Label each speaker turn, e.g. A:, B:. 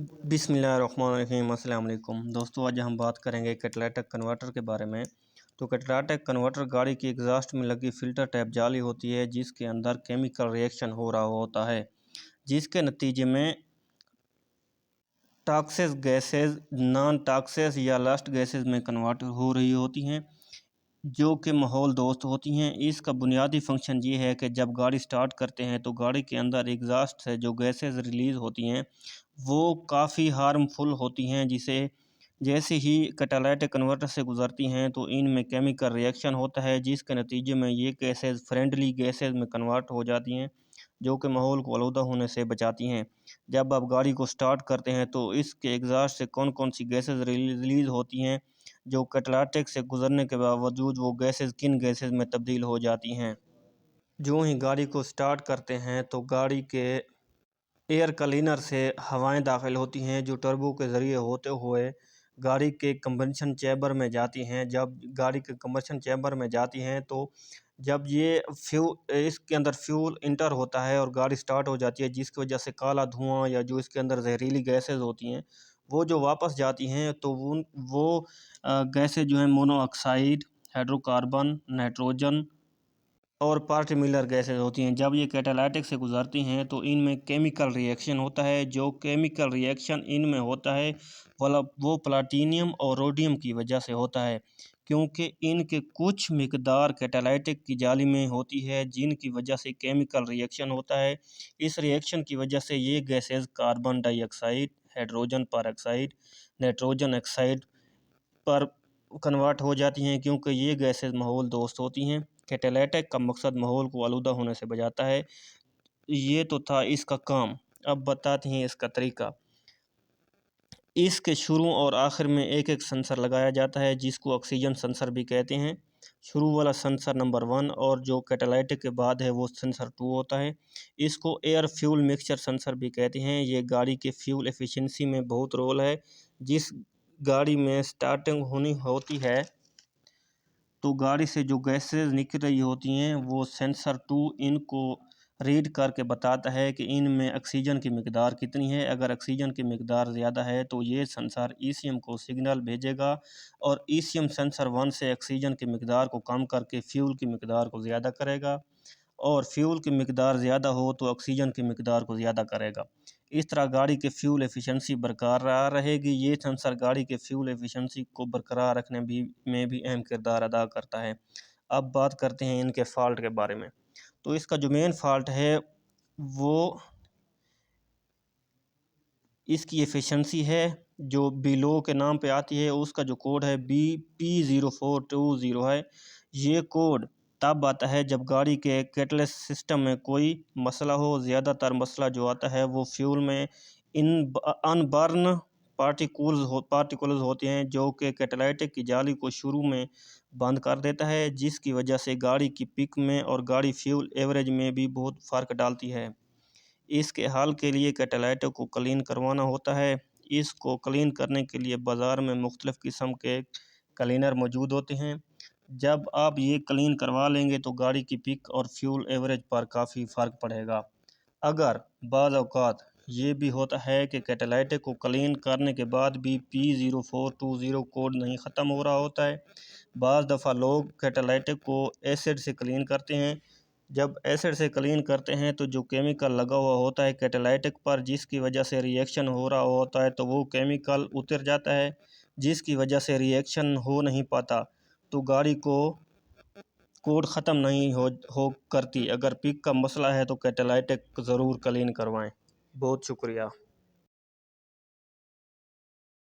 A: बिस्मिल्लाहिर्रहमानिर्रहीम। अस्सलाम वालेकुम दोस्तों, आज हम बात करेंगे कैटालिटिक कन्वर्टर के बारे में। तो कैटालिटिक कन्वर्टर गाड़ी की एग्जॉस्ट में लगी फ़िल्टर टैप जाली होती है जिसके अंदर केमिकल रिएक्शन हो रहा होता है, जिसके नतीजे में टॉक्सिक गैसेज नॉन टॉक्सिक या लस्ट गैसेज में कन्वर्ट हो रही होती हैं, जो कि माहौल दोस्त होती हैं। इसका बुनियादी फंक्शन ये है कि जब गाड़ी स्टार्ट करते हैं तो गाड़ी के अंदर एग्जॉस्ट से जो गैसेज रिलीज़ होती हैं वो काफ़ी हार्मफुल होती हैं, जिसे जैसे ही कैटालिटिक कन्वर्टर से गुजरती हैं तो इनमें केमिकल रिएक्शन होता है, जिसके नतीजे में ये गैसेज फ्रेंडली गैसेज में कन्वर्ट हो जाती हैं, जो कि माहौल को आलूदा होने से बचाती हैं। जब आप गाड़ी को स्टार्ट करते हैं तो इसके एग्जॉस्ट से कौन कौन सी गैसेज रिलीज़ होती हैं, जो कैटालिटिक से गुजरने के बावजूद वो गैसेज किन गैसेज में तब्दील हो जाती हैं। जो ही गाड़ी को स्टार्ट करते हैं तो गाड़ी के एयर क्लीनर से हवाएं दाखिल होती हैं, जो टर्बो के ज़रिए होते हुए गाड़ी के कंबशन चैम्बर में जाती हैं। जब गाड़ी के कंबशन चैम्बर में जाती हैं तो जब ये इसके अंदर फ्यूल इंटर होता है और गाड़ी स्टार्ट हो जाती है, जिसकी वजह से काला धुआं या जो इसके अंदर जहरीली गैसेज होती हैं वो जो वापस जाती हैं, तो वो गैसेज जो हैं मोनोऑक्साइड, हाइड्रोकार्बन, नाइट्रोजन और पार्टिकुलर गैसेज होती हैं। जब ये कैटालिटिक से गुजरती हैं तो इनमें केमिकल रिएक्शन होता है। जो केमिकल रिएक्शन इनमें होता है वो प्लाटीनियम और रोडियम की वजह से होता है, क्योंकि इनके कुछ मिकदार कैटालिटिक की जाली में होती है, जिनकी वजह से केमिकल रिएक्शन होता है। इस रिएक्शन की वजह से ये gases carbon dioxide, hydrogen peroxide, nitrogen oxide पर कन्वर्ट हो जाती हैं, क्योंकि ये गैसेज माहौल दोस्त होती हैं। कैटालिटिक का मकसद माहौल को आलूदा होने से बचाता है। ये तो था इसका काम। अब बताते हैं इसका तरीका। इसके शुरू और आखिर में एक एक सेंसर लगाया जाता है, जिसको ऑक्सीजन सेंसर भी कहते हैं। शुरू वाला सेंसर नंबर 1 और जो कैटालिटिक के बाद है वो सेंसर 2 होता है। इसको एयर फ्यूल मिक्सचर सेंसर भी कहते हैं। ये गाड़ी के फ्यूल एफिशिएंसी में बहुत रोल है। जिस गाड़ी में स्टार्टिंग होनी होती है तो गाड़ी से जो गैसेज निकल रही होती हैं वो सेंसर 2 इनको रीड करके बताता है कि इनमें ऑक्सीजन की मिकदार कितनी है। अगर ऑक्सीजन की मिकदार ज़्यादा है तो ये सेंसर ईसीएम को सिग्नल भेजेगा और ईसीएम सेंसर 1 से ऑक्सीजन की मिकदार को कम करके फ्यूल की मिकदार को ज़्यादा करेगा, और फ्यूल की मिकदार ज़्यादा हो तो ऑक्सीजन की मिकदार को ज़्यादा करेगा। इस तरह गाड़ी के फ्यूल एफिशिएंसी बरकरार रहेगी। ये सेंसर गाड़ी के फ्यूल एफिशिएंसी को बरकरार रखने में भी अहम किरदार अदा करता है। अब बात करते हैं इनके फ़ाल्ट के बारे में। तो इसका जो मेन फ़ाल्ट है वो इसकी एफिशिएंसी है, जो बिलो के नाम पे आती है। उसका जो कोड है BP0420 है। ये कोड तब आता है जब गाड़ी के कैटलिस्ट सिस्टम में कोई मसला हो। ज़्यादातर मसला जो आता है वो फ्यूल में अनबर्न पार्टिकल्स होते हैं, जो कि कैटालिटिक की जाली को शुरू में बंद कर देता है, जिसकी वजह से गाड़ी की पिक में और गाड़ी फ्यूल एवरेज में भी बहुत फ़र्क डालती है। इसके हल के लिए कैटालिटिक को क्लीन करवाना होता है। इसको क्लीन करने के लिए बाज़ार में मुख्तलिफ़ किस्म के क्लीनर मौजूद होते हैं। जब आप ये क्लीन करवा लेंगे तो गाड़ी की पिक और फ्यूल एवरेज पर काफ़ी फ़र्क पड़ेगा। अगर बाज़ औक़ात ये भी होता है कि कैटालिटिक को क्लीन करने के बाद भी P0420 कोड नहीं ख़त्म हो रहा होता है। बाज़ दफ़ा लोग कैटालिटिक को एसिड से क्लीन करते हैं। जब एसिड से क्लीन करते हैं तो जो केमिकल लगा हुआ होता है कैटालिटिक पर, जिसकी वजह से रिएक्शन हो रहा होता है, तो वो केमिकल उतर जाता है, जिसकी वजह से रिएक्शन हो नहीं पाता, तो गाड़ी को कोड ख़त्म नहीं हो करती। अगर पिक का मसला है तो कैटालिटिक ज़रूर क्लीन करवाएं। बहुत शुक्रिया।